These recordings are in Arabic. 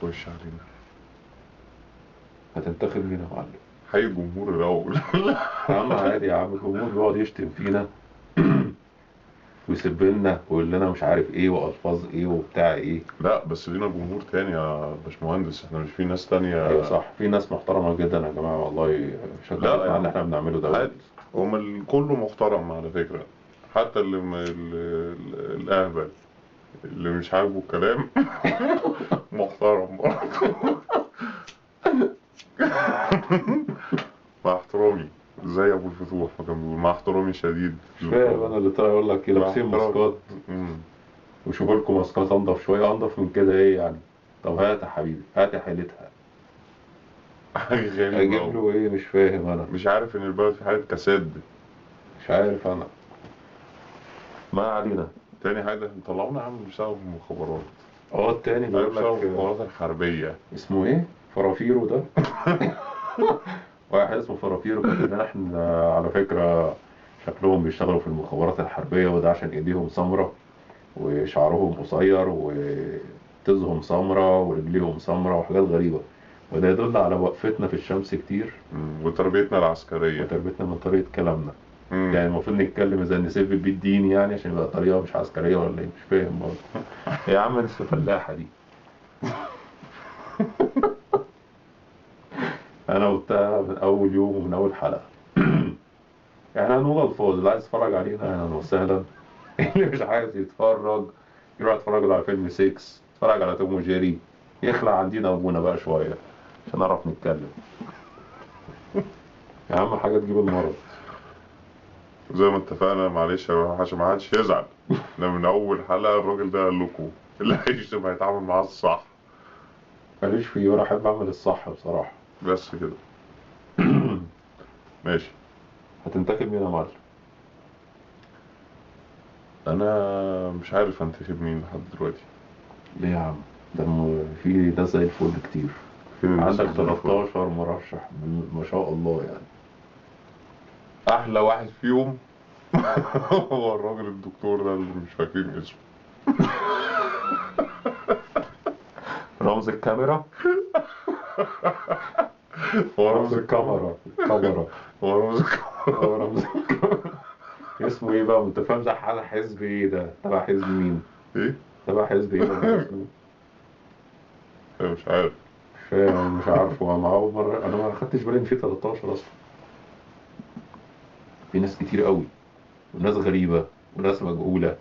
خش علينا. هتنتخب مين يا معلم؟ حي الجمهور الاول. يا عم عادي يا عم، الجمهور بيقعد يشتم فينا ويسب لنا ويقول لنا مش عارف ايه والفاظ ايه وبتاع ايه. لا بس لينا جمهور تاني يا باشمهندس، احنا مش في ناس ايوه تانية. صح، في ناس محترمه جدا يا جماعه والله، لا شكرت يا مع اللي عم احنا بنعمله دوت. عادي، هما كله محترم على فكرة، حتى الأهبل اللي مش عاجبه الكلام محترم برضه. مع احترامي، زي أبو الفتوح ما كان بيقول، مع احترامي شديد مش فاهم انا اللي طلع يقول لك إيه، مع لابسين احترامي. ماسكات مم. وشوفوا لكم ماسكات انضف شويه، انضف من كده ايه يعني؟ طب هات يا حبيبي، هات يا حيلتها. حاجة غريبة اجيب أوي. له ايه؟ مش فاهم انا. مش عارف إن البلد في حالة كساد. مش عارف انا. ما علينا. تاني حاجة طلعونا يا عم بسبب المخابرات. اه التاني أيوة بيقول بسبب لك المخابرات الحربية. اسمه ايه؟ فرافيرو ده. واحد اسمه فرافيرو كاتب لنا احنا على فكره شكلهم بيشتغلوا في المخابرات الحربيه، وده عشان ايديهم سمراء وشعرهم قصير وتزهم سمراء ورجليهم سمراء وحاجات غريبه، وده يدل على وقفتنا في الشمس كتير وتربيتنا العسكرية. وتربيتنا من طريقه كلامنا. مم. يعني المفروض نتكلم زي نسيب بالدين يعني عشان يبقى طريقه مش عسكريه ولا ايه؟ مش فاهم برضه. يا عم نصف فلاحه دي. انا قلتها من اول يوم ومن اول حلقه. يعني هنقول الفاظ، اللي عايز يتفرج علينا اهلا وسهلا. اللي مش عايز يتفرج يروح يتفرج على فيلم 6، يتفرج على توم وجيري، يخلع عندنا ابونا بقى شويه عشان نعرف نتكلم. يا عم حاجه تجيب المرض. زي ما اتفقنا، معلش يا جماعة عشان ما حدش يزعل، احنا من أول حلقة الراجل ده قال لكم اللي هيشتم هيتعامل معاه الصح. ماليش فيه ولا احب اعمل الصح بصراحه. بس كده. ماشي. هتنتخب مين يا معلم؟ أنا مش عارف أنتخب مين لحد دلوقتي. ليه يا عم؟ ده في ناس زي الفل كتير. فين الناس عندك اللي زي الفل؟ 13 مرشح ما شاء الله يعني. أحلى واحد فيهم هو الراجل الدكتور ده اللي مش فاكرين اسمه. رمز الكاميرا. هو رمز رمز الكاميرا. الكاميرا الكاميرا. هو رمز الكاميرا. هو رمز الكاميرا. اسمه ايه بقى؟ انت فاهم ده على حزب ايه؟ ده تبع حزب مين؟ إيه؟ تبع حزب ايه ده اسمه؟ أنا مش عارف. مش فاهم، مش عارفه. انا اول مره، انا ما خدتش بالي ان في 13 اصلا. في ناس كتير قوي وناس غريبه وناس مجهوله.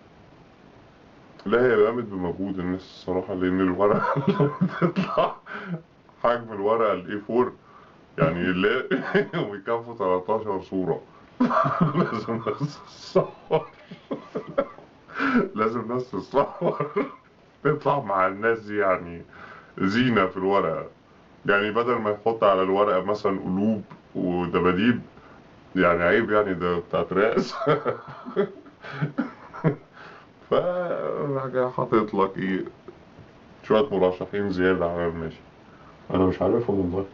لا هي قامت بمجهود الناس الصراحة، لأن الورقة اللي بتطلع حجم الورقة الإي 4 يعني اللي ويكفوا 13 صورة. لازم ناس تتصور. لازم ناس تتصور تطلع مع الناس دي يعني زينة في الورقة. يعني بدل ما يحط على الورقة مثلا قلوب ودباديب، يعني عيب يعني ده بتاعت رأس. فراح حاطط لك ايه شوية مرشحين زيادة على الماشي. انا مش عارفهم والله.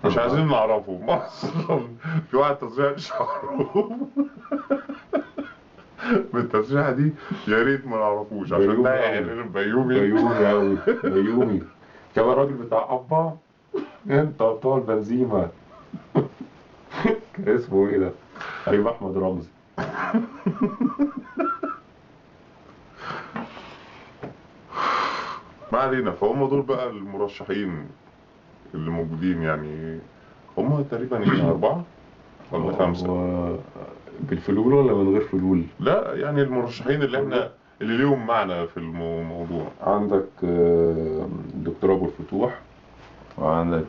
مش انا عايزين عارف. نعرفهم اصلا. في واحد تصريح شعره بالتسريحة دي، يا ريت ما نعرفوش عشان ده بيومي قوي. يعني بيومي. بيومي قوي. بيومي. كمان الراجل بتاع ابا، انت بتوع البنزيمه. كان اسمه ايه ده؟ قريب احمد رمزي. ما علينا، فهم دول بقى المرشحين اللي موجودين يعني. هم تقريبا ايه، أربعة ولا خمسة؟ هو بالفلول ولا من غير فلول؟ لا يعني المرشحين اللي احنا اللي ليهم معنى في الموضوع. عندك دكتور ابو الفتوح، وعندك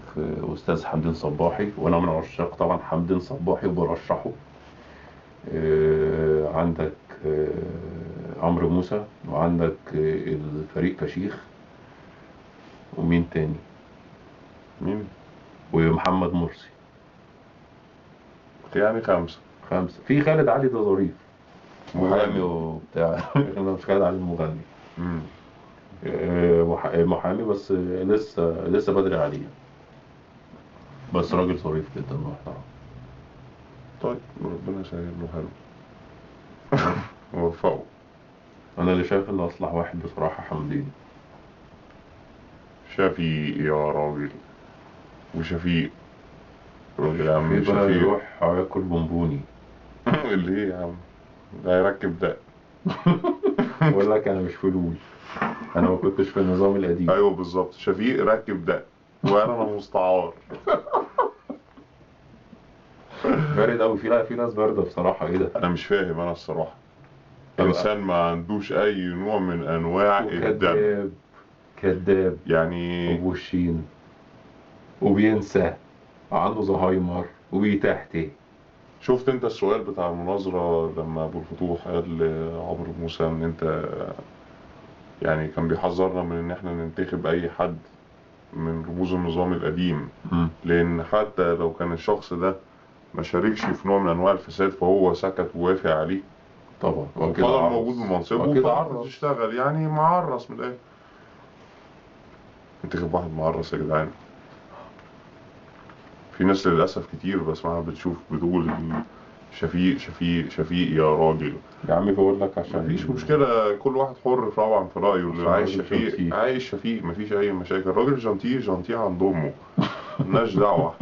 استاذ حمدين صباحي، وانا من عشاق طبعا حمدين صباحي وبرشحه. عندك عمرو موسى، وعندك الفريق فشيخ، ومين تاني؟ مين؟ ومحمد مرسي. يعني خمسة. خمسة. في خالد علي ده ظريف، محامي مغني. وبتاع. انا مش خالد علي المغني. مم. محامي بس لسه بدري عليه، بس راجل ظريف جدا محترم. طيب ربنا يسهل له حاله ووفقه. انا اللي شايف ان اصلح واحد بصراحة حمدين. شفيق يا راجل، وشفيق راجل يا عم في بقى شفيق. يروح ياكل بونبوني. اللي ايه يا عم، ده هيركب ده. يقول لك انا مش فلوس، انا ما كنتش في النظام القديم. ايوه بالظبط، شفيق ركب ده وانا مستعار. بارد قوي. في ناس بارده بصراحه. ايه ده؟ انا مش فاهم انا الصراحه، طبعا. انسان ما عندوش اي نوع من انواع الدم وكذاب، كذاب يعني. وبوشين وبينسى، عنده زهايمر وبيتهته. شفت انت السؤال بتاع المناظرة لما ابو الفتوح قال لعمرو موسى ان انت يعني كان بيحذرنا من ان احنا ننتخب اي حد من رموز النظام القديم، لان حتى لو كان الشخص ده ما شاركش في نوع من انواع الفساد فهو سكت ووافق عليه طبعا. وفضل موجود بمنصبه وكده وفضل عرس. تشتغل، يعني معرس من الاخر. انتخب واحد معرس يا جدعان. في ناس للاسف كتير بسمعها بتشوف بتقول شفيق شفيق شفيق يا راجل. يا عمي بقول لك عشان مفيش مشكلة، كل واحد حر طبعا في رأيه، عشان اللي عايش راجل شفيق جنتي. عايش شفيق، مفيش أي مشاكل. الراجل جنتيه جنتيه عند أمه، ملناش دعوة.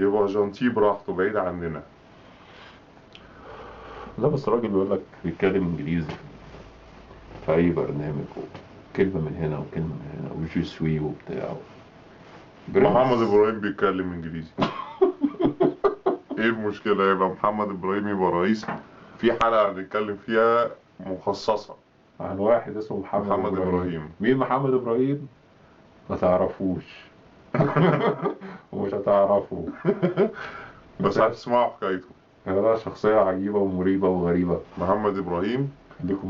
يبقى جنتيه براحته بعيد عننا. لا بس الراجل بيقول لك بيتكلم انجليزي في اي برنامج، كلمه من هنا وكلمه من هنا وجي سوي وبتاع. محمد إبراهيم بيتكلم إنجليزي. إيه المشكلة؟ يبقى محمد إبراهيم يبقى رئيس، في حلقة هنتكلم فيها مخصصة عن واحد اسمه محمد محمد إبراهيم. إبراهيم. مين محمد إبراهيم؟ ما تعرفوش. ومش هتعرفه. بس هتسمعوا حكايته. هذا شخصية عجيبة ومريبة وغريبة. محمد إبراهيم خليكم